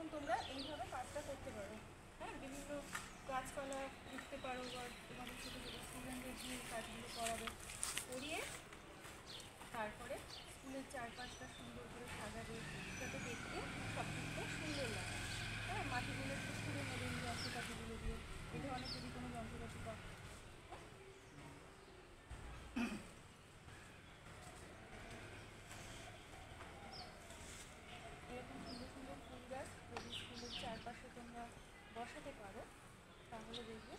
তখন তোমরা এইভাবে কাজটা করতে পারো। হ্যাঁ, বিভিন্ন গাছপালা লিখতে পারো বা তোমাদের ছোটো ছোটো স্টুডেন্টদের দিয়ে কাজগুলো করাবে, করিয়ে তারপরে স্কুলের চারপাশটা সুন্দর করে সাজাবে যাতে দেখতে সব থেকে সুন্দর লাগে। হ্যাঁ, মাটিগুলো একটু ছুঁড়ে নেবে এই যন্ত্রপাতিগুলো দিয়ে, এই ধরনের যদি কোনো যন্ত্রপাতি পাও। এরকম সুন্দর সুন্দর ফুল গাছ যদি স্কুলের চারপাশে তোমরা বসাতে পারো তাহলে দেখবে